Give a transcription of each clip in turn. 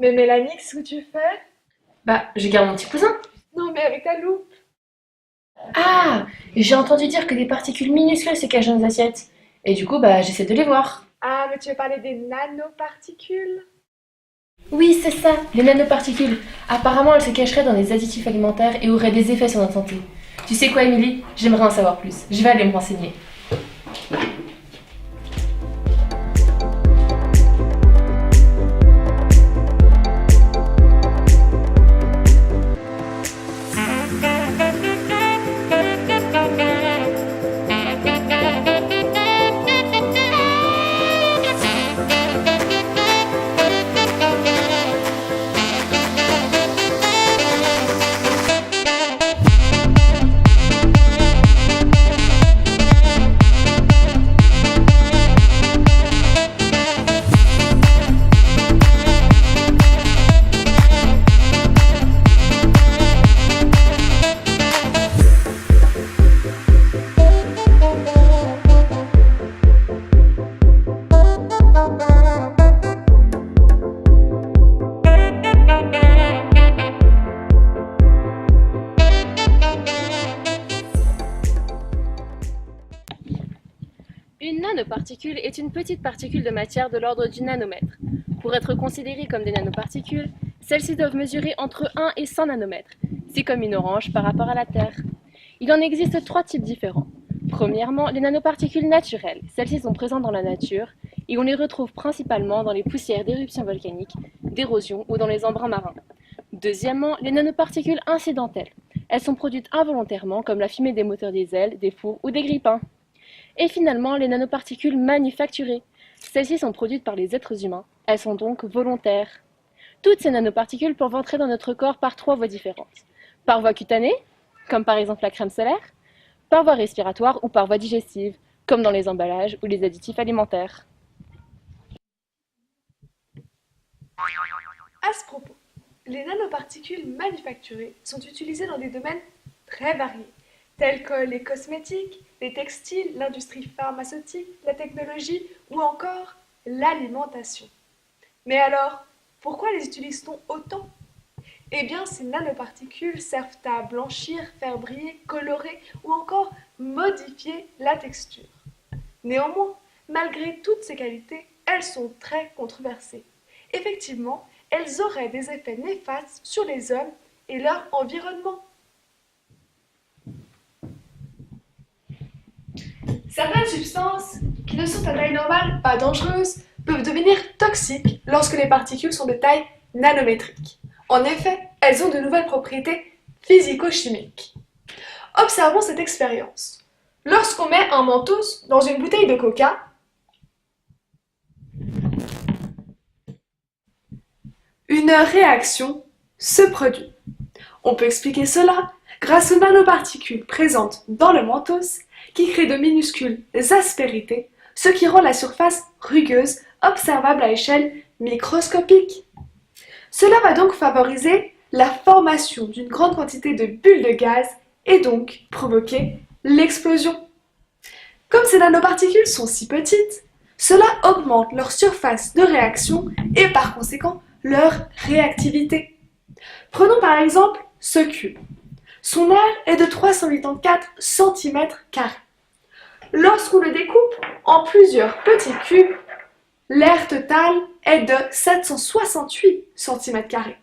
Mais Mélanie, qu'est-ce que tu fais? Je garde mon petit cousin. Non, mais avec ta loupe. Ah, j'ai entendu dire que des particules minuscules se cachent dans les assiettes. Et du coup, j'essaie de les voir. Ah, mais tu veux parler des nanoparticules? Oui, c'est ça, les nanoparticules. Apparemment, elles se cacheraient dans les additifs alimentaires et auraient des effets sur notre santé. Tu sais quoi, Émilie? J'aimerais en savoir plus. Je vais aller me renseigner. Une nanoparticule est une petite particule de matière de l'ordre du nanomètre. Pour être considérées comme des nanoparticules, celles-ci doivent mesurer entre 1 et 100 nanomètres. C'est comme une orange par rapport à la Terre. Il en existe 3 types différents. Premièrement, les nanoparticules naturelles. Celles-ci sont présentes dans la nature et on les retrouve principalement dans les poussières d'éruptions volcaniques, d'érosion ou dans les embruns marins. Deuxièmement, les nanoparticules incidentelles. Elles sont produites involontairement comme la fumée des moteurs diesel, des fours ou des grippins. Et finalement, les nanoparticules manufacturées. Celles-ci sont produites par les êtres humains. Elles sont donc volontaires. Toutes ces nanoparticules peuvent entrer dans notre corps par 3 voies différentes. Par voie cutanée, comme par exemple la crème solaire, par voie respiratoire ou par voie digestive, comme dans les emballages ou les additifs alimentaires. À ce propos, les nanoparticules manufacturées sont utilisées dans des domaines très variés, tels que les cosmétiques, les textiles, l'industrie pharmaceutique, la technologie ou encore l'alimentation. Mais alors, pourquoi les utilise-t-on autant? Eh bien, ces nanoparticules servent à blanchir, faire briller, colorer ou encore modifier la texture. Néanmoins, malgré toutes ces qualités, elles sont très controversées. Effectivement, elles auraient des effets néfastes sur les hommes et leur environnement. Certaines substances, qui ne sont à taille normale pas dangereuses, peuvent devenir toxiques lorsque les particules sont de taille nanométrique. En effet, elles ont de nouvelles propriétés physico-chimiques. Observons cette expérience. Lorsqu'on met un mentos dans une bouteille de coca, une réaction se produit. On peut expliquer cela grâce aux nanoparticules présentes dans le mentos qui créent de minuscules aspérités, ce qui rend la surface rugueuse observable à échelle microscopique. Cela va donc favoriser la formation d'une grande quantité de bulles de gaz et donc provoquer l'explosion. Comme ces nanoparticules sont si petites, cela augmente leur surface de réaction et par conséquent leur réactivité. Prenons par exemple ce cube. Son aire est de 384 cm². Lorsqu'on le découpe en plusieurs petits cubes, l'aire totale est de 768 cm².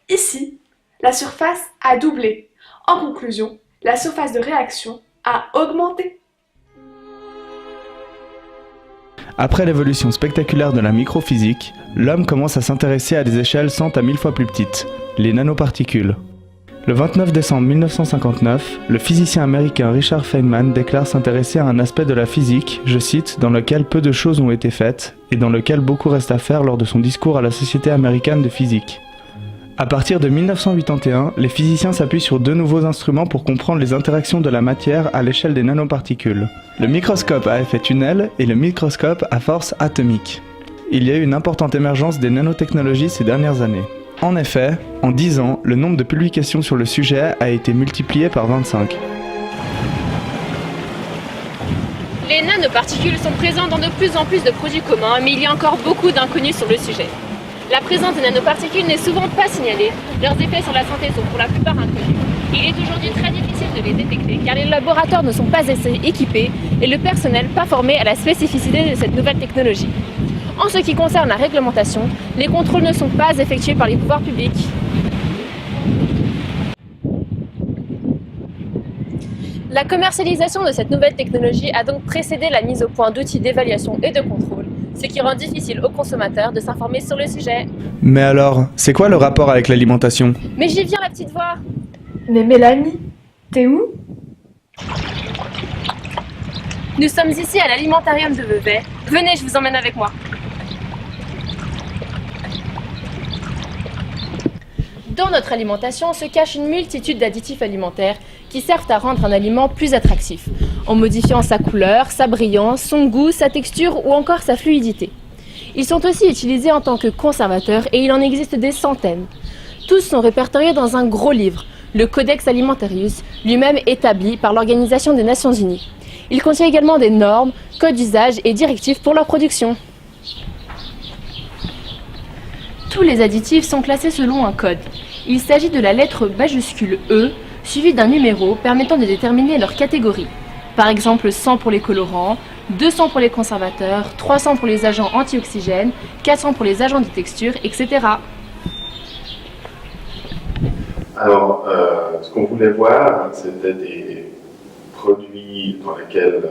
Ici, la surface a doublé. En conclusion, la surface de réaction a augmenté. Après l'évolution spectaculaire de la microphysique, l'homme commence à s'intéresser à des échelles 100 à 1000 fois plus petites, les nanoparticules. Le 29 décembre 1959, le physicien américain Richard Feynman déclare s'intéresser à un aspect de la physique, je cite, dans lequel peu de choses ont été faites et dans lequel beaucoup reste à faire lors de son discours à la Société américaine de physique. À partir de 1981, les physiciens s'appuient sur 2 nouveaux instruments pour comprendre les interactions de la matière à l'échelle des nanoparticules. Le microscope à effet tunnel et le microscope à force atomique. Il y a eu une importante émergence des nanotechnologies ces dernières années. En effet, en 10 ans, le nombre de publications sur le sujet a été multiplié par 25. Les nanoparticules sont présentes dans de plus en plus de produits communs, mais il y a encore beaucoup d'inconnus sur le sujet. La présence des nanoparticules n'est souvent pas signalée, leurs effets sur la santé sont pour la plupart inconnus. Il est aujourd'hui très difficile de les détecter car les laboratoires ne sont pas assez équipés et le personnel pas formé à la spécificité de cette nouvelle technologie. En ce qui concerne la réglementation, les contrôles ne sont pas effectués par les pouvoirs publics. La commercialisation de cette nouvelle technologie a donc précédé la mise au point d'outils d'évaluation et de contrôle, ce qui rend difficile aux consommateurs de s'informer sur le sujet. Mais alors, c'est quoi le rapport avec l'alimentation? Mais j'y viens, la petite voix. Mais Mélanie, t'es où? Nous sommes ici à l'alimentarium de Vevey. Venez, je vous emmène avec moi. Dans notre alimentation se cache une multitude d'additifs alimentaires qui servent à rendre un aliment plus attractif, en modifiant sa couleur, sa brillance, son goût, sa texture ou encore sa fluidité. Ils sont aussi utilisés en tant que conservateurs et il en existe des centaines. Tous sont répertoriés dans un gros livre, le Codex Alimentarius, lui-même établi par l'Organisation des Nations Unies. Il contient également des normes, codes d'usage et directives pour leur production. Tous les additifs sont classés selon un code. Il s'agit de la lettre majuscule E, suivie d'un numéro permettant de déterminer leur catégorie. Par exemple 100 pour les colorants, 200 pour les conservateurs, 300 pour les agents antioxygènes, 400 pour les agents de texture, etc. Alors, ce qu'on voulait voir, c'était des produits dans lesquels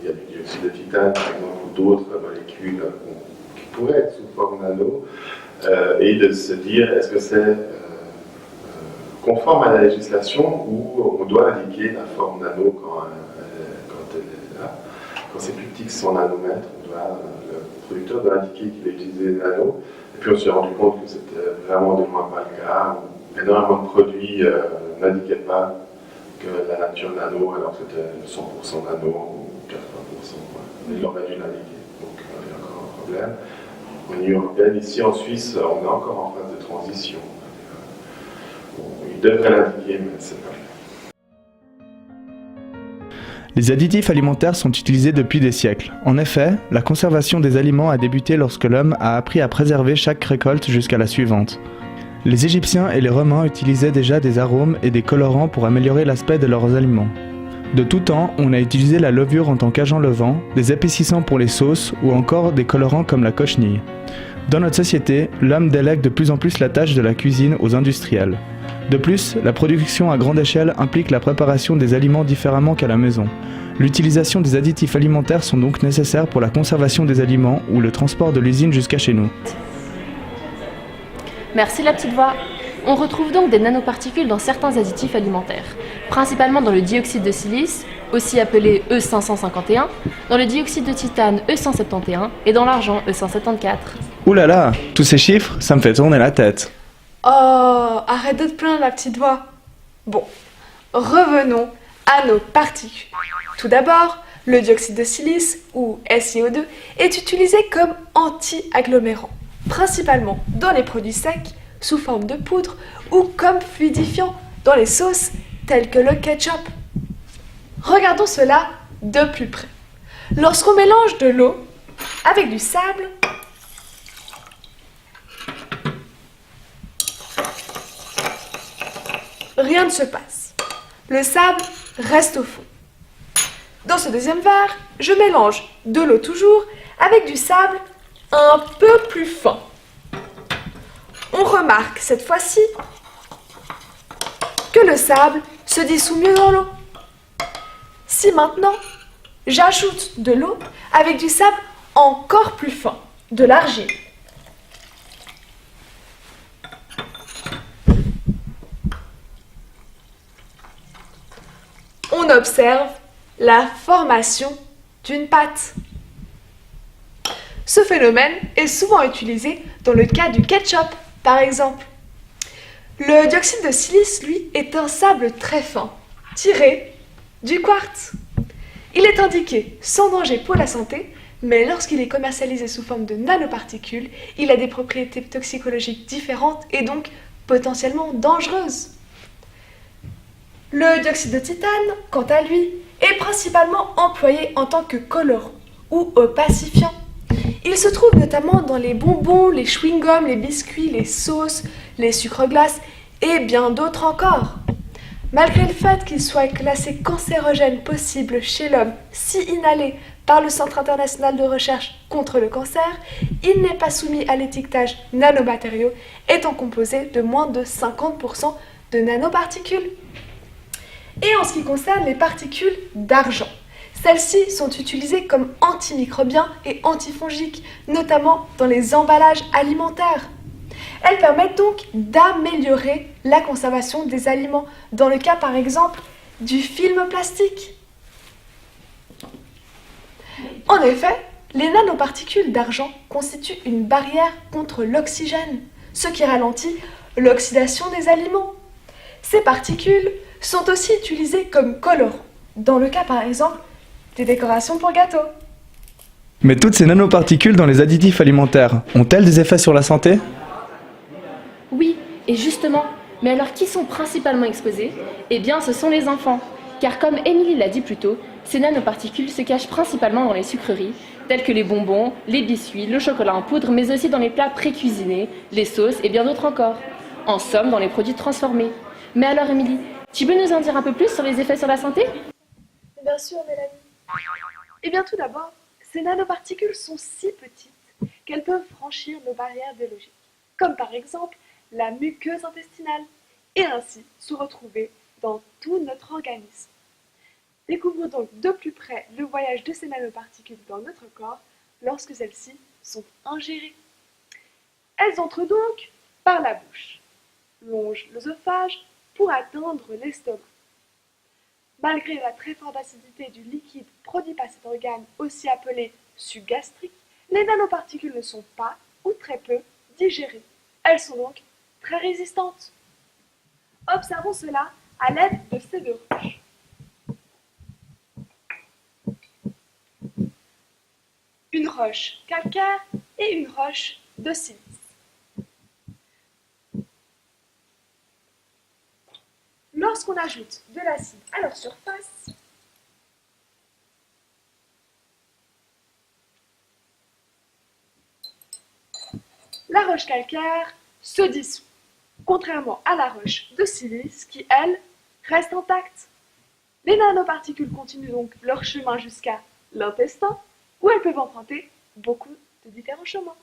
il y a du dioxyde de titane, par exemple, ou d'autres molécules qui pourraient être sous forme nano, et de se dire, est-ce que c'est conforme à la législation ou on doit indiquer la forme nano quand elle est là. Quand c'est plus petit que 100 nanomètres, le producteur doit indiquer qu'il a utilisé des nanos. Et puis on s'est rendu compte que c'était vraiment de moins pas le cas. Énormément de produits n'indiquaient pas que la nature nano, alors que c'était 100% nano ou 80%. Ouais. Ils auraient dû l'indiquer. Donc il y a encore un problème. Au niveau européen, ici en Suisse, on est encore en phase de transition. Ils devraient l'indiquer, mais c'est pas fait. Les additifs alimentaires sont utilisés depuis des siècles. En effet, la conservation des aliments a débuté lorsque l'homme a appris à préserver chaque récolte jusqu'à la suivante. Les Égyptiens et les Romains utilisaient déjà des arômes et des colorants pour améliorer l'aspect de leurs aliments. De tout temps, on a utilisé la levure en tant qu'agent levant, des épaississants pour les sauces ou encore des colorants comme la cochenille. Dans notre société, l'homme délègue de plus en plus la tâche de la cuisine aux industriels. De plus, la production à grande échelle implique la préparation des aliments différemment qu'à la maison. L'utilisation des additifs alimentaires sont donc nécessaires pour la conservation des aliments ou le transport de l'usine jusqu'à chez nous. Merci la petite voix. On retrouve donc des nanoparticules dans certains additifs alimentaires, principalement dans le dioxyde de silice, aussi appelé E551, dans le dioxyde de titane E171 et dans l'argent E174. Ouh là là, tous ces chiffres, ça me fait tourner la tête. Oh, arrête de te plaindre, la petite voix. Bon, revenons à nos particules. Tout d'abord, le dioxyde de silice, ou SiO2, est utilisé comme anti-agglomérant, principalement dans les produits secs, sous forme de poudre, ou comme fluidifiant dans les sauces telles que le ketchup. Regardons cela de plus près. Lorsqu'on mélange de l'eau avec du sable, rien ne se passe. Le sable reste au fond. Dans ce deuxième verre, je mélange de l'eau toujours avec du sable un peu plus fin. On remarque cette fois-ci que le sable se dissout mieux dans l'eau. Si maintenant, j'ajoute de l'eau avec du sable encore plus fin, de l'argile, on observe la formation d'une pâte. Ce phénomène est souvent utilisé dans le cas du ketchup, par exemple. Le dioxyde de silice, lui, est un sable très fin, tiré du quartz. Il est indiqué sans danger pour la santé, mais lorsqu'il est commercialisé sous forme de nanoparticules, il a des propriétés toxicologiques différentes et donc potentiellement dangereuses. Le dioxyde de titane, quant à lui, est principalement employé en tant que colorant ou opacifiant. Il se trouve notamment dans les bonbons, les chewing-gums, les biscuits, les sauces, les sucres glaces et bien d'autres encore. Malgré le fait qu'il soit classé cancérogène possible chez l'homme si inhalé par le Centre international de recherche contre le cancer, il n'est pas soumis à l'étiquetage nanomatériaux, étant composé de moins de 50% de nanoparticules. Et en ce qui concerne les particules d'argent, celles-ci sont utilisées comme antimicrobiens et antifongiques, notamment dans les emballages alimentaires. Elles permettent donc d'améliorer la conservation des aliments, dans le cas par exemple du film plastique. En effet, les nanoparticules d'argent constituent une barrière contre l'oxygène, ce qui ralentit l'oxydation des aliments. Ces particules sont aussi utilisées comme colorants, dans le cas par exemple des décorations pour gâteaux. Mais toutes ces nanoparticules dans les additifs alimentaires ont-elles des effets sur la santé? Oui, et justement, mais alors qui sont principalement exposés? Eh bien, ce sont les enfants. Car comme Émilie l'a dit plus tôt, ces nanoparticules se cachent principalement dans les sucreries, telles que les bonbons, les biscuits, le chocolat en poudre, mais aussi dans les plats pré-cuisinés, les sauces et bien d'autres encore. En somme, dans les produits transformés. Mais alors Émilie, tu peux nous en dire un peu plus sur les effets sur la santé? Bien sûr, Mélanie. Eh bien, tout d'abord, ces nanoparticules sont si petites qu'elles peuvent franchir nos barrières biologiques, comme par exemple la muqueuse intestinale, et ainsi se retrouver dans tout notre organisme. Découvrons donc de plus près le voyage de ces nanoparticules dans notre corps lorsque celles-ci sont ingérées. Elles entrent donc par la bouche, longent l'œsophage pour atteindre l'estomac. Malgré la très forte acidité du liquide produit par cet organe, aussi appelé suc gastrique, les nanoparticules ne sont pas, ou très peu, digérées. Elles sont donc très résistantes. Observons cela à l'aide de ces deux roches. Une roche calcaire et une roche de silice. Lorsqu'on ajoute de l'acide à leur surface, la roche calcaire se dissout, contrairement à la roche de silice qui, elle, reste intacte. Les nanoparticules continuent donc leur chemin jusqu'à l'intestin, où elles peuvent emprunter beaucoup de différents chemins.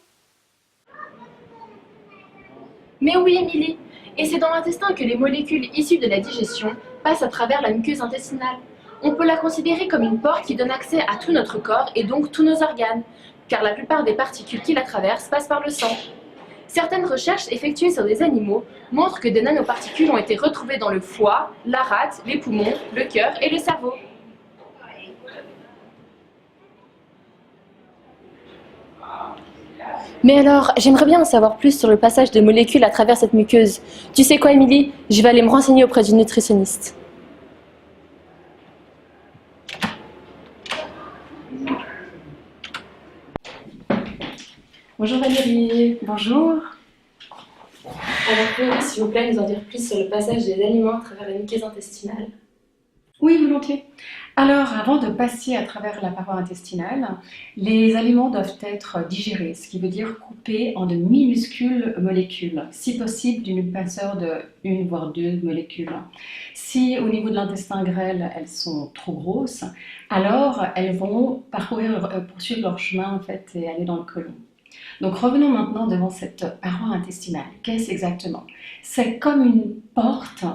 Mais oui Émilie, et c'est dans l'intestin que les molécules issues de la digestion passent à travers la muqueuse intestinale. On peut la considérer comme une porte qui donne accès à tout notre corps et donc tous nos organes, car la plupart des particules qui la traversent passent par le sang. Certaines recherches effectuées sur des animaux montrent que des nanoparticules ont été retrouvées dans le foie, la rate, les poumons, le cœur et le cerveau. Mais alors, j'aimerais bien en savoir plus sur le passage des molécules à travers cette muqueuse. Tu sais quoi, Émilie? Je vais aller me renseigner auprès d'une nutritionniste. Bonjour Valérie. Bonjour. Alors, pouvez-vous, s'il vous plaît, nous en dire plus sur le passage des aliments à travers la muqueuse intestinale? Oui, volontiers. Alors, avant de passer à travers la paroi intestinale, les aliments doivent être digérés, ce qui veut dire coupés en de minuscules molécules, si possible d'une épaisseur de 1 voire 2 molécules. Si au niveau de l'intestin grêle, elles sont trop grosses, alors elles vont poursuivre leur chemin en fait, et aller dans le côlon. Donc revenons maintenant devant cette paroi intestinale. Qu'est-ce exactement? C'est comme une porte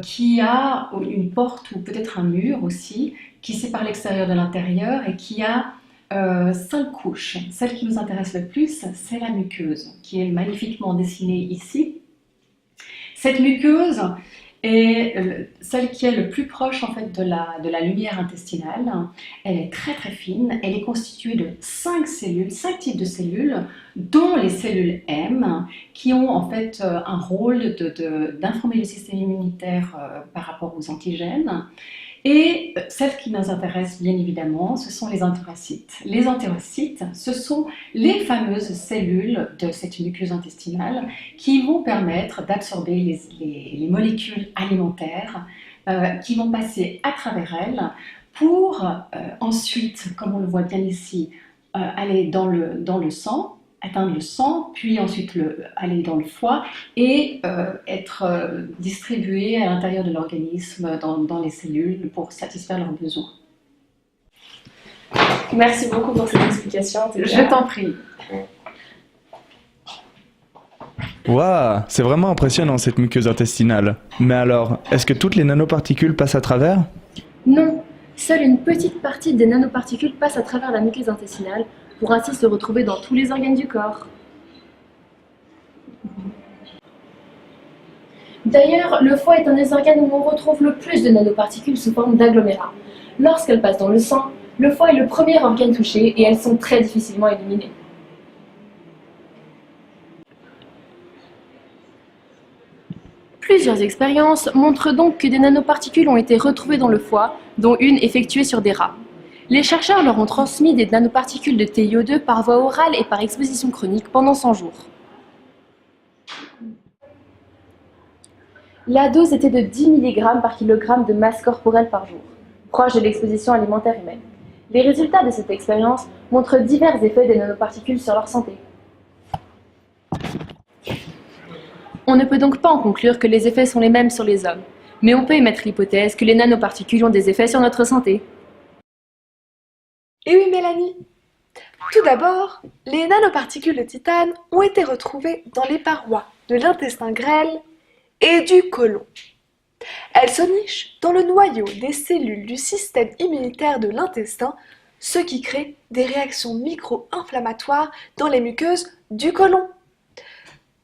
qui a une porte ou peut-être un mur aussi, qui sépare l'extérieur de l'intérieur et qui a 5 couches. Celle qui nous intéresse le plus, c'est la muqueuse, qui est magnifiquement dessinée ici. Cette muqueuse est celle qui est le plus proche en fait, de la lumière intestinale. Elle est très très fine, elle est constituée de 5 cellules, 5 types de cellules, dont les cellules M, qui ont en fait un rôle d'informer le système immunitaire par rapport aux antigènes. Et celles qui nous intéressent bien évidemment, ce sont les entérocytes. Les entérocytes, ce sont les fameuses cellules de cette muqueuse intestinale qui vont permettre d'absorber les molécules alimentaires qui vont passer à travers elle pour ensuite, comme on le voit bien ici, aller dans le sang, atteindre le sang, puis ensuite aller dans le foie et être distribué à l'intérieur de l'organisme, dans les cellules, pour satisfaire leurs besoins. Merci beaucoup pour cette explication. Je t'en prie. Waouh, c'est vraiment impressionnant cette muqueuse intestinale. Mais alors, est-ce que toutes les nanoparticules passent à travers? Non, seule une petite partie des nanoparticules passe à travers la muqueuse intestinale pour ainsi se retrouver dans tous les organes du corps. D'ailleurs, le foie est un des organes où on retrouve le plus de nanoparticules sous forme d'agglomérats. Lorsqu'elles passent dans le sang, le foie est le premier organe touché et elles sont très difficilement éliminées. Plusieurs expériences montrent donc que des nanoparticules ont été retrouvées dans le foie, dont une effectuée sur des rats. Les chercheurs leur ont transmis des nanoparticules de TiO2 par voie orale et par exposition chronique pendant 100 jours. La dose était de 10 mg par kg de masse corporelle par jour, proche de l'exposition alimentaire humaine. Les résultats de cette expérience montrent divers effets des nanoparticules sur leur santé. On ne peut donc pas en conclure que les effets sont les mêmes sur les hommes, mais on peut émettre l'hypothèse que les nanoparticules ont des effets sur notre santé. Et oui, Mélanie. Tout d'abord, les nanoparticules de titane ont été retrouvées dans les parois de l'intestin grêle et du côlon. Elles se nichent dans le noyau des cellules du système immunitaire de l'intestin, ce qui crée des réactions micro-inflammatoires dans les muqueuses du côlon.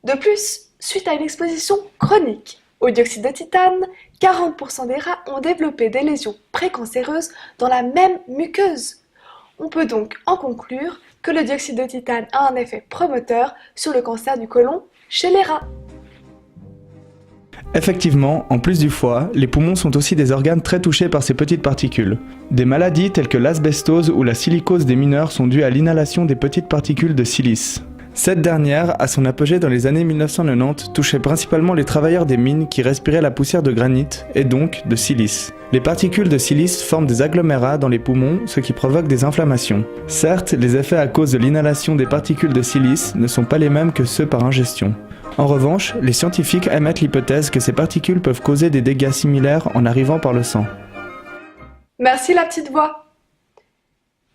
De plus, suite à une exposition chronique au dioxyde de titane, 40% des rats ont développé des lésions précancéreuses dans la même muqueuse. On peut donc en conclure que le dioxyde de titane a un effet promoteur sur le cancer du côlon chez les rats. Effectivement, en plus du foie, les poumons sont aussi des organes très touchés par ces petites particules. Des maladies telles que l'asbestose ou la silicose des mineurs sont dues à l'inhalation des petites particules de silice. Cette dernière, à son apogée dans les années 1990, touchait principalement les travailleurs des mines qui respiraient la poussière de granit, et donc de silice. Les particules de silice forment des agglomérats dans les poumons, ce qui provoque des inflammations. Certes, les effets à cause de l'inhalation des particules de silice ne sont pas les mêmes que ceux par ingestion. En revanche, les scientifiques émettent l'hypothèse que ces particules peuvent causer des dégâts similaires en arrivant par le sang. Merci la petite voix.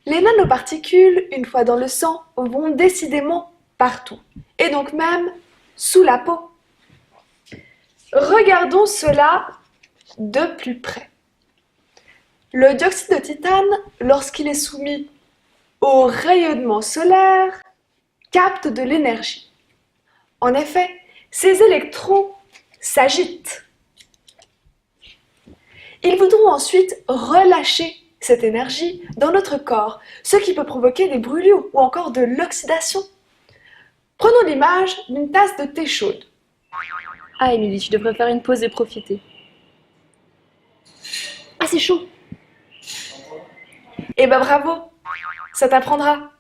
Les nanoparticules, une fois dans le sang, vont décidément partout, et donc même sous la peau. Regardons cela de plus près. Le dioxyde de titane, lorsqu'il est soumis au rayonnement solaire, capte de l'énergie. En effet, ces électrons s'agitent. Ils voudront ensuite relâcher cette énergie dans notre corps, ce qui peut provoquer des brûlures ou encore de l'oxydation. Prenons l'image d'une tasse de thé chaude. Ah, Émilie, tu devrais faire une pause et profiter. Ah, c'est chaud! Eh ben bravo, ça t'apprendra.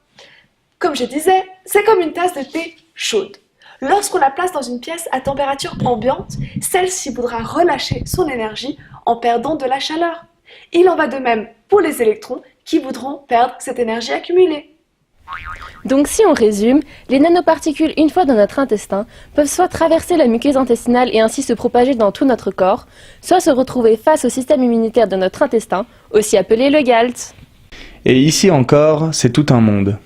Comme je disais, c'est comme une tasse de thé chaude. Lorsqu'on la place dans une pièce à température ambiante, celle-ci voudra relâcher son énergie en perdant de la chaleur. Il en va de même pour les électrons qui voudront perdre cette énergie accumulée. Donc si on résume, les nanoparticules, une fois dans notre intestin, peuvent soit traverser la muqueuse intestinale et ainsi se propager dans tout notre corps, soit se retrouver face au système immunitaire de notre intestin, aussi appelé le GALT. Et ici encore, c'est tout un monde.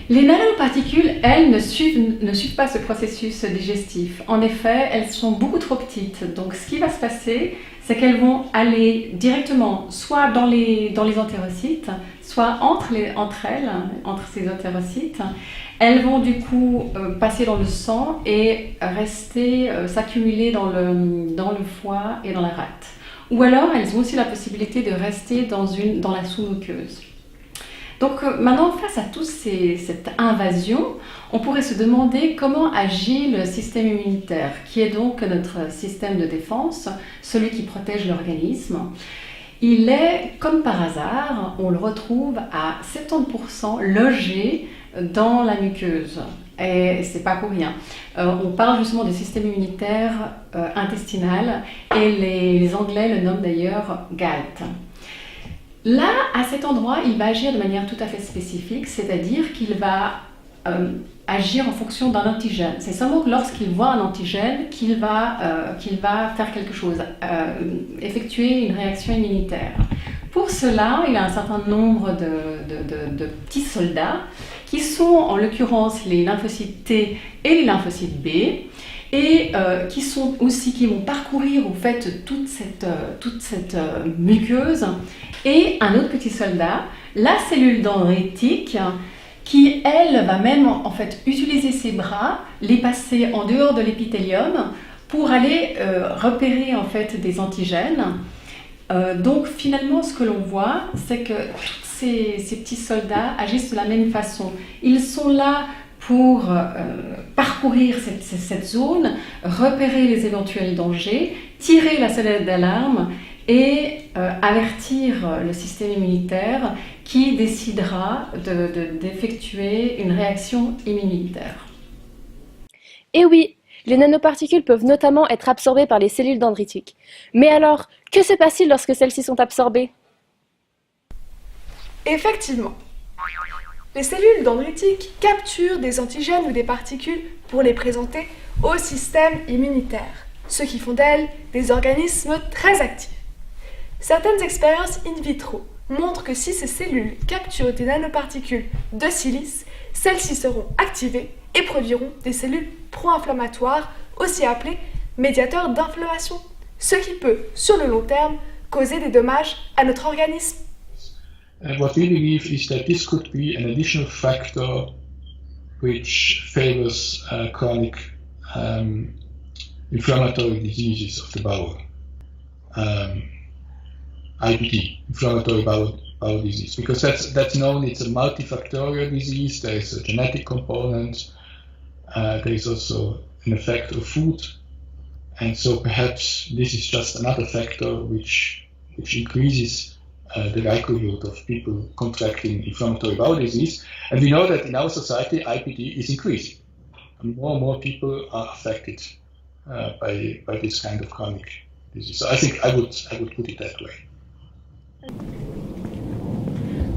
Les nanoparticules, elles, ne suivent pas ce processus digestif. En effet, elles sont beaucoup trop petites. Donc ce qui va se passer, c'est qu'elles vont aller directement soit dans les entérocytes, soit entre ces entérocytes. Elles vont du coup passer dans le sang et rester, s'accumuler dans le foie et dans la rate. Ou alors, elles ont aussi la possibilité de rester dans la sous-muqueuse. Donc maintenant, face à toute cette invasion, on pourrait se demander comment agit le système immunitaire, qui est donc notre système de défense, celui qui protège l'organisme. Il est, comme par hasard, on le retrouve à 70% logé dans la muqueuse. Et c'est pas pour rien. On parle justement du système immunitaire intestinal et les Anglais le nomment d'ailleurs GALT. Là, à cet endroit, il va agir de manière tout à fait spécifique, c'est-à-dire qu'il va agir en fonction d'un antigène. C'est seulement lorsqu'il voit un antigène qu'il va faire quelque chose, effectuer une réaction immunitaire. Pour cela, il a un certain nombre de petits soldats qui sont en l'occurrence les lymphocytes T et les lymphocytes B, et qui vont parcourir en fait toute cette muqueuse. Et un autre petit soldat, la cellule dendritique, qui elle va même en fait utiliser ses bras, les passer en dehors de l'épithélium pour aller repérer en fait des antigènes. Donc finalement, ce que l'on voit, c'est que tous ces petits soldats agissent de la même façon. Ils sont là pour parcourir cette zone, repérer les éventuels dangers, tirer la sonnette d'alarme et avertir le système immunitaire qui décidera d'effectuer une réaction immunitaire. Et oui, les nanoparticules peuvent notamment être absorbées par les cellules dendritiques. Mais alors, que se passe-t-il lorsque celles-ci sont absorbées? Effectivement, les cellules dendritiques capturent des antigènes ou des particules pour les présenter au système immunitaire, ce qui font d'elles des organismes très actifs. Certaines expériences in vitro montrent que si ces cellules capturent des nanoparticules de silice, celles-ci seront activées et produiront des cellules pro-inflammatoires, aussi appelées médiateurs d'inflammation, ce qui peut, sur le long terme, causer des dommages à notre organisme. And what we believe is that this could be an additional factor which favors chronic inflammatory diseases of the bowel. IBD, inflammatory bowel disease, because that's known. It's a multifactorial disease. There is a genetic component. There is also an effect of food, and so perhaps this is just another factor which increases the likelihood of people contracting inflammatory bowel disease. And we know that in our society, IBD is increasing. And more people are affected by this kind of chronic disease. So I think I would put it that way.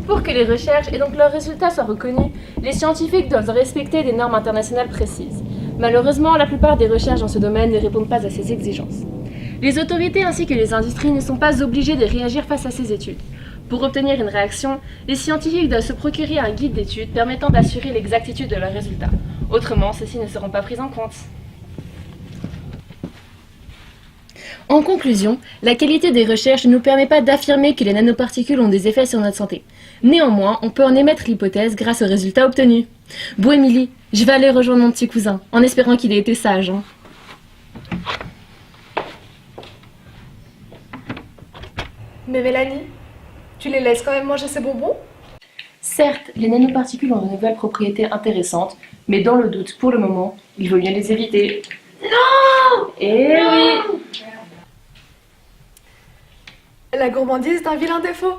Pour que les recherches et donc leurs résultats soient reconnus, les scientifiques doivent respecter des normes internationales précises. Malheureusement, la plupart des recherches dans ce domaine ne répondent pas à ces exigences. Les autorités ainsi que les industries ne sont pas obligées de réagir face à ces études. Pour obtenir une réaction, les scientifiques doivent se procurer un guide d'études permettant d'assurer l'exactitude de leurs résultats. Autrement, ceux-ci ne seront pas pris en compte. En conclusion, la qualité des recherches ne nous permet pas d'affirmer que les nanoparticules ont des effets sur notre santé. Néanmoins, on peut en émettre l'hypothèse grâce aux résultats obtenus. Bon, Émilie, je vais aller rejoindre mon petit cousin, en espérant qu'il ait été sage. Mais Mélanie, tu les laisses quand même manger ces bonbons? Certes, les nanoparticules ont de nouvelles propriétés intéressantes, mais dans le doute, pour le moment, il vaut mieux les éviter. Non! Eh oui! La gourmandise d'un vilain défaut.